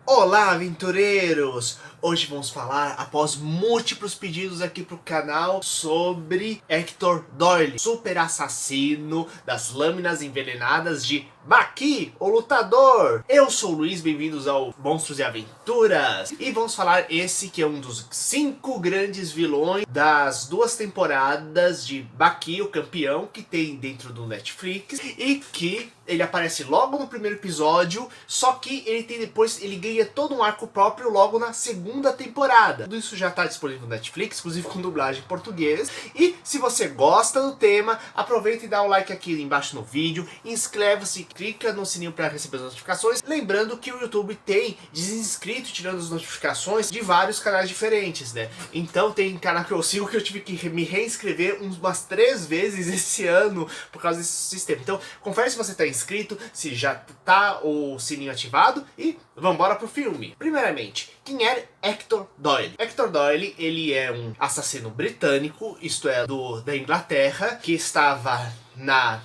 Olá, aventureiros! Hoje vamos falar, após múltiplos pedidos aqui pro canal, sobre Hector Doyle, super assassino das lâminas envenenadas de Baqui, o Lutador. Eu sou o Luiz, bem-vindos ao Monstros e Aventuras. E vamos falar esse que é um dos 5 grandes vilões das 2 temporadas de Baqui, o Campeão, que tem dentro do Netflix. E que ele aparece logo no primeiro episódio, só que ele ganha todo um arco próprio logo na segunda temporada. Tudo isso já está disponível no Netflix, inclusive com dublagem em português. E se você gosta do tema, aproveita e dá um like aqui embaixo no vídeo, inscreva-se, clica no sininho para receber as notificações. Lembrando que o YouTube tem desinscrito, tirando as notificações de vários canais diferentes, né? Então tem canal que eu sigo que eu tive que me reinscrever umas 3 vezes esse ano por causa desse sistema. Então confere se você está inscrito, se já tá o sininho ativado e vamos embora pro filme. Primeiramente, quem é Hector Doyle? Hector Doyle, ele é um assassino britânico, isto é, da Inglaterra, que estava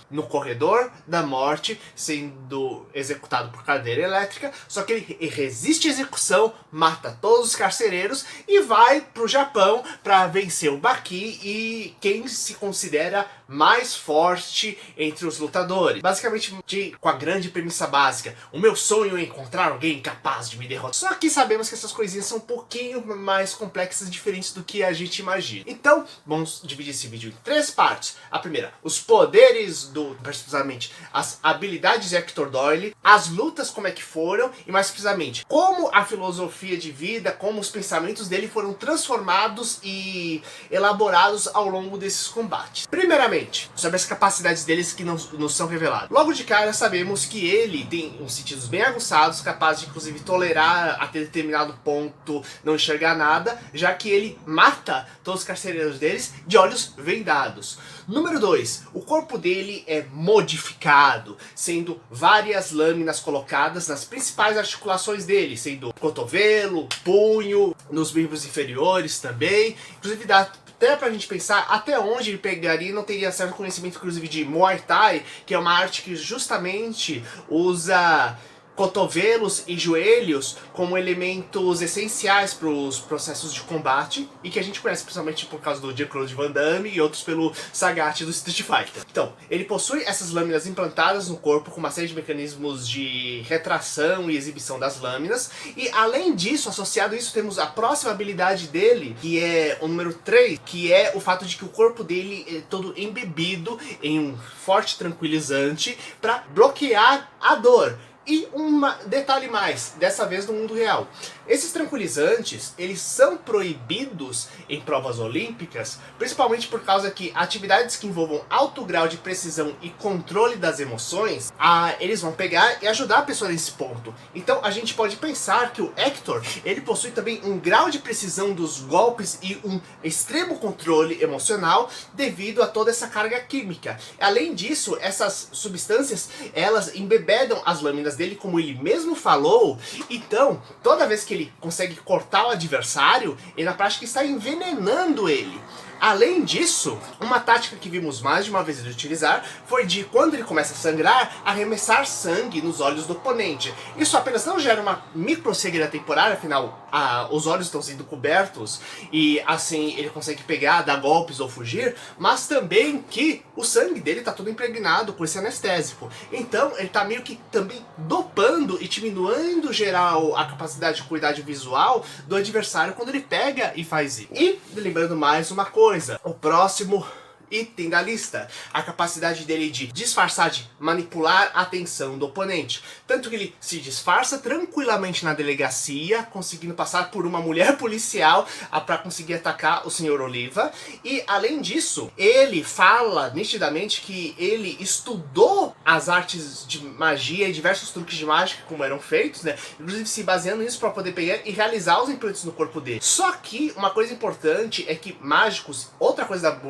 no corredor da morte, sendo executado por cadeira elétrica, só que ele resiste à execução, mata todos os carcereiros e vai pro Japão para vencer o Baqui e quem se considera mais forte entre os lutadores. Basicamente, com a grande premissa básica, o meu sonho é encontrar alguém capaz de me derrotar. Só que sabemos que essas coisinhas são um pouquinho mais complexas e diferentes do que a gente imagina. Então, vamos dividir esse vídeo em 3 partes. A primeira, os poderes precisamente as habilidades de Hector Doyle, as lutas como é que foram e mais precisamente como a filosofia de vida, como os pensamentos dele foram transformados e elaborados ao longo desses combates. Primeiramente, sobre as capacidades deles que não são reveladas. Logo de cara sabemos que ele tem uns sentidos bem aguçados, capaz de inclusive tolerar até determinado ponto não enxergar nada, já que ele mata todos os carcereiros deles de olhos vendados. Número 2, o corpo dele é modificado, sendo várias lâminas colocadas nas principais articulações dele, sendo cotovelo, punho, nos membros inferiores também. Inclusive dá até pra gente pensar até onde ele pegaria e não teria certo conhecimento, inclusive, de Muay Thai, que é uma arte que justamente usa cotovelos e joelhos como elementos essenciais para os processos de combate e que a gente conhece principalmente por causa do Jean-Claude Van Damme e outros pelo Sagat do Street Fighter. Então, ele possui essas lâminas implantadas no corpo com uma série de mecanismos de retração e exibição das lâminas e além disso, associado a isso, temos a próxima habilidade dele, que é o número 3, que é o fato de que o corpo dele é todo embebido em um forte tranquilizante para bloquear a dor. E um detalhe mais, dessa vez no mundo real. Esses tranquilizantes, eles são proibidos em provas olímpicas, principalmente por causa que atividades que envolvam alto grau de precisão e controle das emoções, eles vão pegar e ajudar a pessoa nesse ponto. Então a gente pode pensar que o Hector, ele possui também um grau de precisão dos golpes e um extremo controle emocional devido a toda essa carga química. Além disso, essas substâncias, elas embebedam as lâminas dele, como ele mesmo falou, então toda vez que ele consegue cortar o adversário, ele na prática está envenenando ele. Além disso, uma tática que vimos mais de uma vez ele utilizar foi de, quando ele começa a sangrar, arremessar sangue nos olhos do oponente. Isso apenas não gera uma micro cegueira temporária, afinal os olhos estão sendo cobertos e assim ele consegue pegar, dar golpes ou fugir, mas também que o sangue dele está todo impregnado com esse anestésico. Então ele está meio que também dopando e diminuindo geral a capacidade de cuidado visual do adversário quando ele pega e faz isso. E lembrando mais uma coisa, o próximo item da lista, a capacidade dele de disfarçar, de manipular a atenção do oponente. Tanto que ele se disfarça tranquilamente na delegacia, conseguindo passar por uma mulher policial para conseguir atacar o Sr. Oliva. E além disso, ele fala nitidamente que ele estudou as artes de magia e diversos truques de mágica como eram feitos, né? Inclusive se baseando nisso para poder pegar e realizar os implantes no corpo dele. Só que uma coisa importante é que mágicos, outra coisa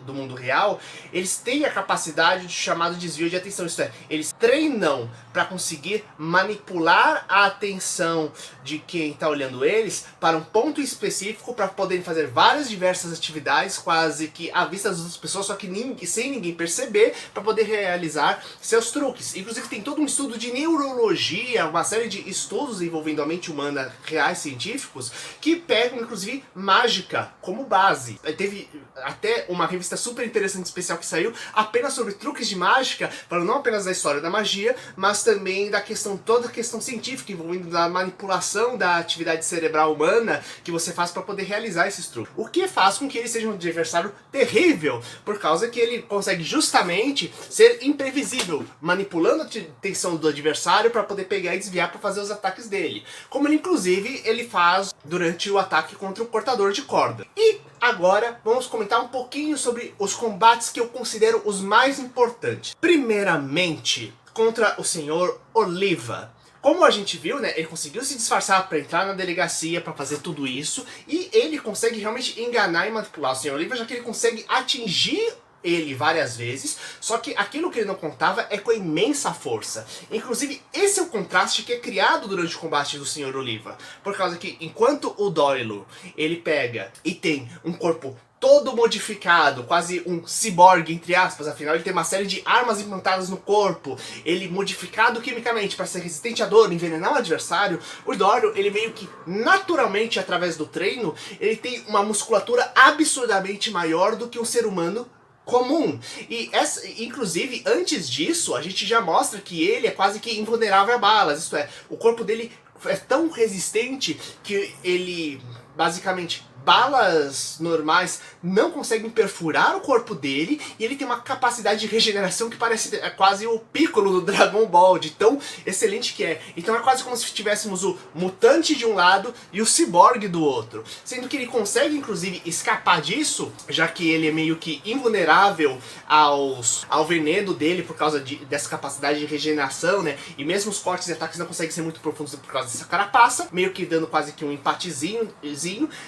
do mundo real, eles têm a capacidade de chamado desvio de atenção, isto é, eles treinam para conseguir manipular a atenção de quem está olhando eles para um ponto específico para poderem fazer várias diversas atividades, quase que à vista das outras pessoas, só que sem ninguém perceber, para poder realizar seus truques. Inclusive tem todo um estudo de neurologia, uma série de estudos envolvendo a mente humana reais científicos, que pegam inclusive mágica como base. Teve até uma revista super interessante especial que saiu apenas sobre truques de mágica, falando não apenas da história da magia, mas também da questão, toda a questão científica envolvendo da manipulação da atividade cerebral humana que você faz para poder realizar esses truques. O que faz com que ele seja um adversário terrível, por causa que ele consegue justamente ser imprevisível, manipulando a atenção do adversário para poder pegar e desviar para fazer os ataques dele. Como ele inclusive ele faz durante o ataque contra o cortador de corda. E agora vamos comentar um pouquinho sobre os combates que eu considero os mais importantes. Primeiramente, contra o Senhor Oliva. Como a gente viu, né, ele conseguiu se disfarçar para entrar na delegacia, para fazer tudo isso, e ele consegue realmente enganar e manipular o Senhor Oliva, já que ele consegue atingir ele várias vezes, só que aquilo que ele não contava é com a imensa força. Inclusive, esse é o contraste que é criado durante o combate do Senhor Oliva, por causa que enquanto o Doyle, ele pega e tem um corpo todo modificado, quase um ciborgue, entre aspas, afinal ele tem uma série de armas implantadas no corpo, ele modificado quimicamente para ser resistente à dor, envenenar o adversário, o Doyle, ele meio que naturalmente, através do treino, ele tem uma musculatura absurdamente maior do que um ser humano comum. E inclusive, antes disso, a gente já mostra que ele é quase que invulnerável a balas, isto é, o corpo dele é tão resistente que ele, basicamente, balas normais não conseguem perfurar o corpo dele, e ele tem uma capacidade de regeneração que parece quase o Piccolo do Dragon Ball, de tão excelente que é. Então é quase como se tivéssemos o mutante de um lado e o ciborgue do outro. Sendo que ele consegue inclusive escapar disso, já que ele é meio que invulnerável ao veneno dele por causa dessa capacidade de regeneração, né? E mesmo os cortes e ataques não conseguem ser muito profundos por causa dessa carapaça, meio que dando quase que um empatezinho,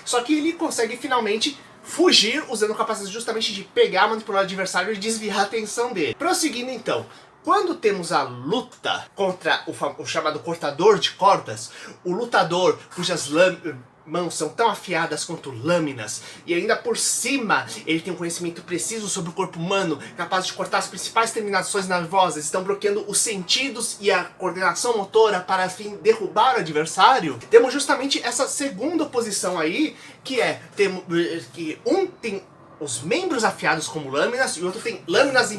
só que ele consegue finalmente fugir usando a capacidade justamente de pegar, manipular o adversário e desviar a atenção dele. Prosseguindo então, quando temos a luta contra o chamado cortador de cordas, o lutador cujas mãos são tão afiadas quanto lâminas, e ainda por cima ele tem um conhecimento preciso sobre o corpo humano, capaz de cortar as principais terminações nervosas, estão bloqueando os sentidos e a coordenação motora para assim derrubar o adversário. Temos justamente essa segunda posição aí, que é que um tem os membros afiados como lâminas e o outro tem lâminas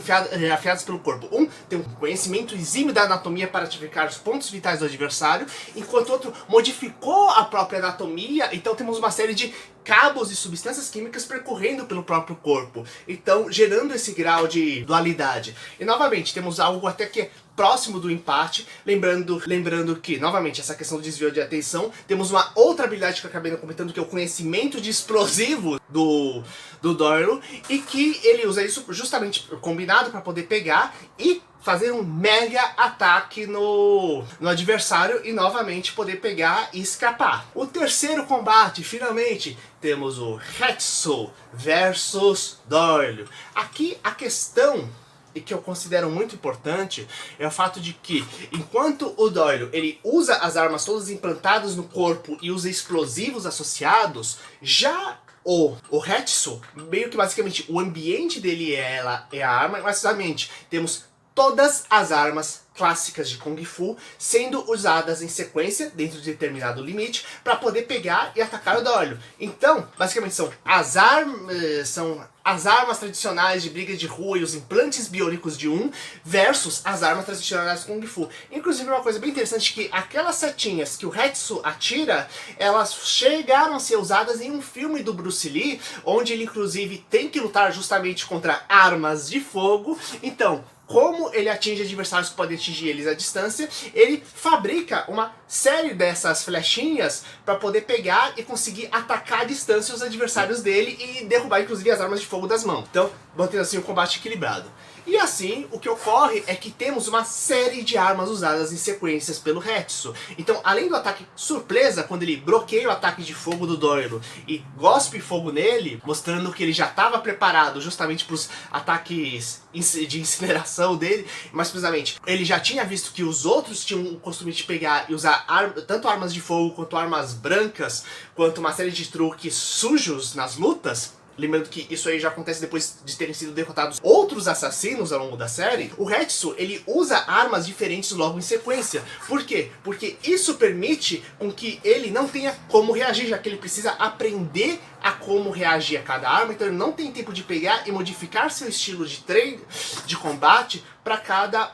afiadas pelo corpo. Um tem um conhecimento exímio da anatomia para identificar os pontos vitais do adversário, enquanto o outro modificou a própria anatomia, então temos uma série de cabos e substâncias químicas percorrendo pelo próprio corpo, então gerando esse grau de dualidade. E novamente, temos algo até que é próximo do empate, lembrando que, novamente, essa questão do desvio de atenção, temos uma outra habilidade que eu acabei não comentando, que é o conhecimento de explosivo do Doyle, e que ele usa isso justamente combinado para poder pegar e fazer um mega ataque no adversário e novamente poder pegar e escapar. O terceiro combate, finalmente, temos o Hetsu versus Doyle. Aqui a questão, e que eu considero muito importante, é o fato de que, enquanto o Doyle ele usa as armas todas implantadas no corpo e usa explosivos associados, já o Hetsu, meio que basicamente o ambiente dele é a arma, mas basicamente temos todas as armas clássicas de Kung Fu sendo usadas em sequência, dentro de determinado limite, para poder pegar e atacar o Doyle. Então, basicamente são as armas tradicionais de briga de rua e os implantes biônicos de um versus as armas tradicionais de Kung Fu. Inclusive, uma coisa bem interessante é que aquelas setinhas que o Hetsu atira, elas chegaram a ser usadas em um filme do Bruce Lee, onde ele inclusive tem que lutar justamente contra armas de fogo. Então, como ele atinge adversários que podem atingir eles à distância, ele fabrica uma série dessas flechinhas para poder pegar e conseguir atacar à distância os adversários dele e derrubar inclusive as armas de fogo das mãos. Então, mantendo assim um combate equilibrado. E assim, o que ocorre é que temos uma série de armas usadas em sequências pelo Hetsu. Então, além do ataque surpresa, quando ele bloqueia o ataque de fogo do Doilo e gospe fogo nele, mostrando que ele já estava preparado justamente para os ataques de incineração dele, mais precisamente, ele já tinha visto que os outros tinham o costume de pegar e usar tanto armas de fogo quanto armas brancas, quanto uma série de truques sujos nas lutas. Lembrando que isso aí já acontece depois de terem sido derrotados outros assassinos ao longo da série. O Hetsu, ele usa armas diferentes logo em sequência. Por quê? Porque isso permite com que ele não tenha como reagir, já que ele precisa aprender a como reagir a cada arma. Então ele não tem tempo de pegar e modificar seu estilo de treino, de combate, para cada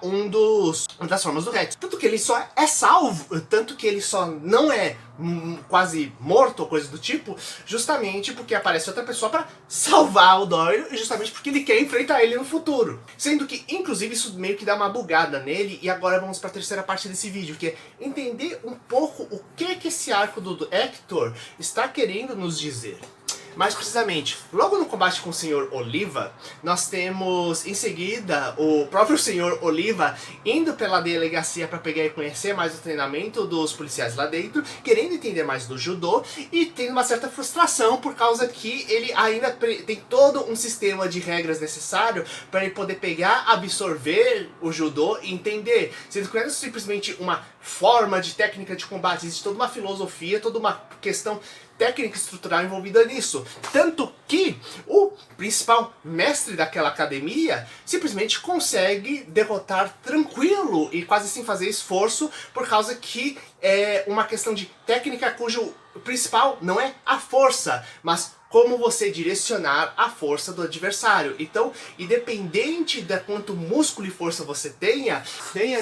das formas do Hetsu. Tanto que ele só é salvo, tanto que ele só não é quase morto ou coisa do tipo, justamente porque aparece outra pessoa para salvar o Doyle e justamente porque ele quer enfrentar ele no futuro. Sendo que, inclusive, isso meio que dá uma bugada nele. E agora vamos para a terceira parte desse vídeo, que é entender um pouco o que esse arco do Hector está querendo nos dizer. Mais precisamente, logo no combate com o Sr. Oliva, nós temos em seguida o próprio Sr. Oliva indo pela delegacia para pegar e conhecer mais o treinamento dos policiais lá dentro, querendo entender mais do judô e tendo uma certa frustração por causa que ele ainda tem todo um sistema de regras necessário para ele poder pegar, absorver o judô e entender, sendo que não é simplesmente uma forma de técnica de combate, existe toda uma filosofia, toda uma questão técnica estrutural envolvida nisso. Tanto que o principal mestre daquela academia simplesmente consegue derrotar tranquilo e quase sem fazer esforço, por causa que é uma questão de técnica cujo principal não é a força, mas como você direcionar a força do adversário. Então, independente da quanto músculo e força você tenha,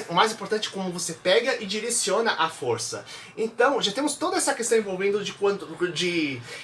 o mais importante é como você pega e direciona a força. Então, já temos toda essa questão envolvendo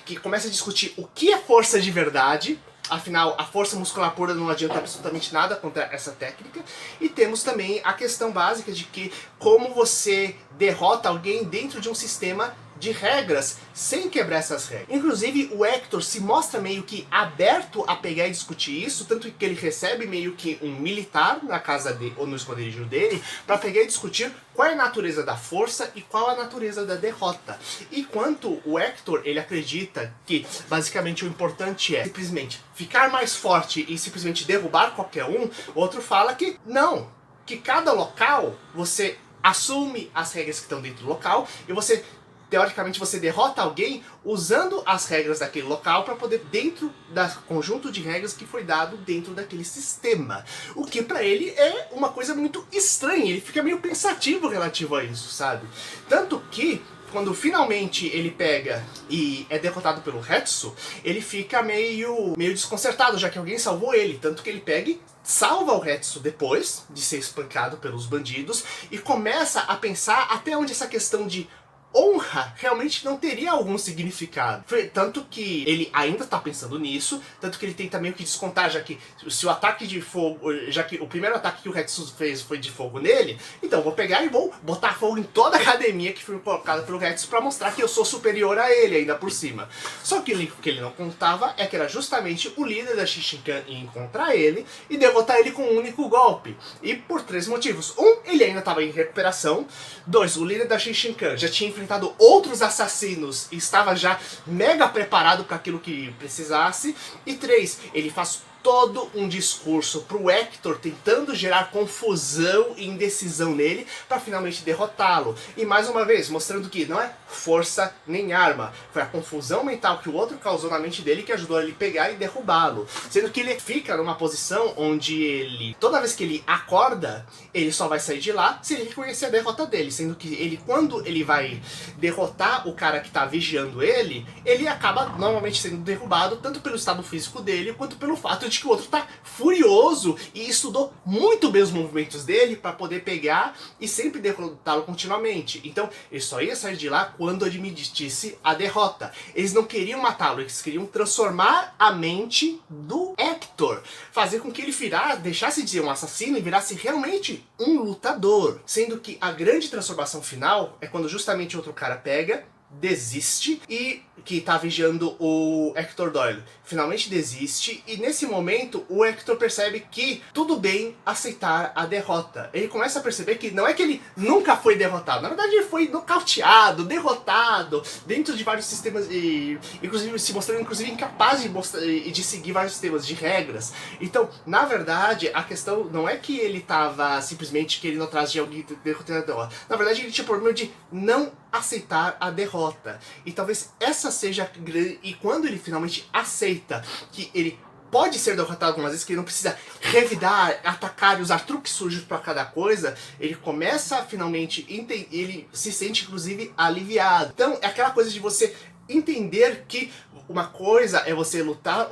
que começa a discutir o que é força de verdade. Afinal, a força muscular pura não adianta absolutamente nada contra essa técnica. E temos também a questão básica de que como você derrota alguém dentro de um sistema de regras, sem quebrar essas regras. Inclusive, o Hector se mostra meio que aberto a pegar e discutir isso, tanto que ele recebe meio que um militar na casa dele, ou no esconderijo dele, para pegar e discutir qual é a natureza da força e qual a natureza da derrota. Enquanto o Hector, ele acredita que, basicamente, o importante é simplesmente ficar mais forte e simplesmente derrubar qualquer um, o outro fala que não, que cada local, você assume as regras que estão dentro do local e você teoricamente você derrota alguém usando as regras daquele local para poder dentro do conjunto de regras que foi dado dentro daquele sistema. O que para ele é uma coisa muito estranha, ele fica meio pensativo relativo a isso, sabe? Tanto que quando finalmente ele pega e é derrotado pelo Hetsu, ele fica meio desconcertado, já que alguém salvou ele. Tanto que ele pega e salva o Hetsu depois de ser espancado pelos bandidos e começa a pensar até onde essa questão de honra realmente não teria algum significado. Tanto que ele ainda está pensando nisso, tanto que ele tenta meio que descontar, já que se o ataque de fogo, já que o primeiro ataque que o Hetsu fez foi de fogo nele, então vou pegar e vou botar fogo em toda a academia que foi colocada pelo Hetsu para mostrar que eu sou superior a ele ainda por cima. Só que o que ele não contava é que era justamente o líder da Shishinkan ir encontrar ele e derrotar ele com um único golpe. E por 3 motivos. Ele ainda estava em recuperação. 2, o líder da Shishinkan já tinha enfrentado outros assassinos e estava já mega preparado para aquilo que precisasse. E 3, ele faz todo um discurso pro Hector tentando gerar confusão e indecisão nele para finalmente derrotá-lo. E mais uma vez, mostrando que não é força nem arma, foi a confusão mental que o outro causou na mente dele que ajudou ele a pegar e derrubá-lo. Sendo que ele fica numa posição onde ele, toda vez que ele acorda, ele só vai sair de lá se ele reconhecer a derrota dele. Sendo que ele, quando ele vai derrotar o cara que tá vigiando ele, ele acaba normalmente sendo derrubado tanto pelo estado físico dele quanto pelo fato de que o outro tá furioso e estudou muito bem os movimentos dele para poder pegar e sempre derrotá-lo continuamente. Então ele só ia sair de lá quando admitisse a derrota. Eles não queriam matá-lo, eles queriam transformar a mente do Hector Hector, fazer com que ele deixasse de ser um assassino e virasse realmente um lutador. Sendo que a grande transformação final é quando justamente outro cara pega, desiste, e que tá vigiando o Hector Doyle finalmente desiste, e nesse momento o Hector percebe que tudo bem aceitar a derrota. Ele começa a perceber que não é que ele nunca foi derrotado, na verdade ele foi nocauteado, derrotado, dentro de vários sistemas, e inclusive se mostrando incapaz de seguir vários sistemas de regras. Então, na verdade, a questão não é que ele tava simplesmente querendo atrás de alguém derrotando a derrota. Na verdade, ele tinha o problema de não aceitar a derrota. E talvez essa seja a grande... E quando ele finalmente aceita que ele pode ser derrotado algumas vezes, que ele não precisa revidar, atacar e usar truques sujos para cada coisa, ele começa a finalmente ele se sente inclusive aliviado. Então é aquela coisa de você entender que uma coisa é você lutar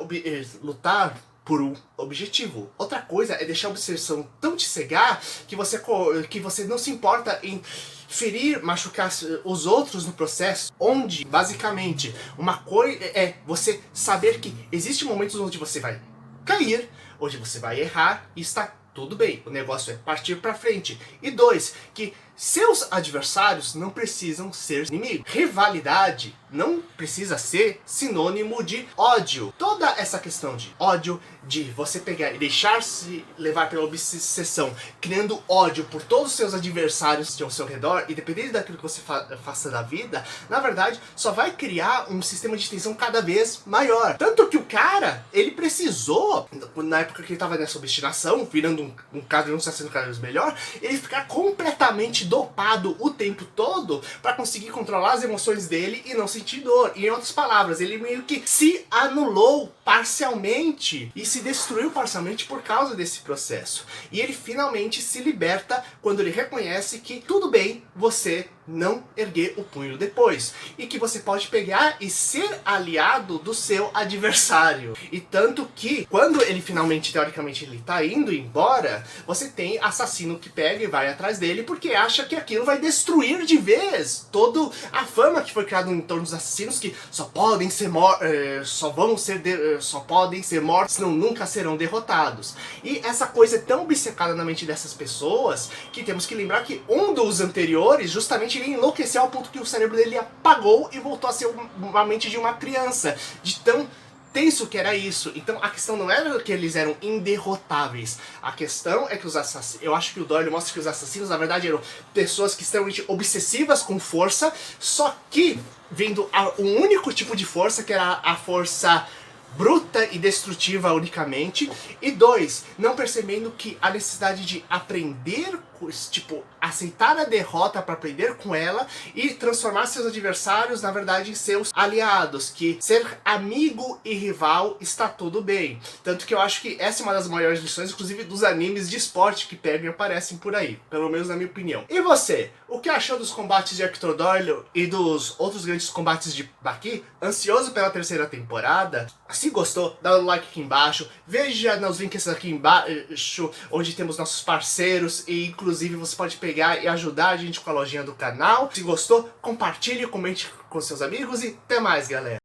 por um objetivo. Outra coisa é deixar a obsessão tão te cegar que você não se importa em ferir, machucar os outros no processo, onde, basicamente, uma coisa é você saber que existem momentos onde você vai cair, onde você vai errar e está tudo bem. O negócio é partir pra frente. E dois, que seus adversários não precisam ser inimigos. Rivalidade não precisa ser sinônimo de ódio. Toda essa questão de ódio, de você pegar e deixar-se levar pela obsessão, criando ódio por todos os seus adversários ao seu redor, e dependendo daquilo que você faça da vida, na verdade, só vai criar um sistema de tensão cada vez maior. Tanto que o cara, ele precisou, na época que ele tava nessa obstinação, virando um cara, não está sendo cada vez melhor, ele ficar completamente dopado o tempo todo para conseguir controlar as emoções dele e não sentir dor. E em outras palavras, ele meio que se anulou parcialmente e se destruiu parcialmente por causa desse processo. E ele finalmente se liberta quando ele reconhece que tudo bem você não erguer o punho depois, e que você pode pegar e ser aliado do seu adversário. E tanto que, quando ele finalmente, teoricamente, ele tá indo embora, você tem assassino que pega e vai atrás dele porque acha que aquilo vai destruir de vez toda a fama que foi criada em torno dos assassinos, que só podem ser só podem ser mortos, senão nunca serão derrotados. E essa coisa é tão obcecada na mente dessas pessoas que temos que lembrar que um dos anteriores, justamente, ele enlouqueceu ao ponto que o cérebro dele apagou e voltou a ser uma mente de uma criança, de tão tenso que era isso. Então a questão não era que eles eram inderrotáveis, a questão é que os assassinos, eu acho que o Doyle mostra que os assassinos na verdade eram pessoas que extremamente obsessivas com força, só que vendo um único tipo de força, que era a força bruta e destrutiva unicamente, e dois, não percebendo que a necessidade de aprender, tipo, aceitar a derrota para aprender com ela e transformar seus adversários, na verdade, em seus aliados, que ser amigo e rival está tudo bem. Tanto que eu acho que essa é uma das maiores lições, inclusive dos animes de esporte que pegam e aparecem por aí, pelo menos na minha opinião. E você, o que achou dos combates de Hector Doyle e dos outros grandes combates de Baki? Ansioso pela terceira temporada? Se gostou, dá um like aqui embaixo, veja nos links aqui embaixo, onde temos nossos parceiros, e inclusive você pode pegar e ajudar a gente com a lojinha do canal. Se gostou, compartilhe, comente com seus amigos e até mais, galera!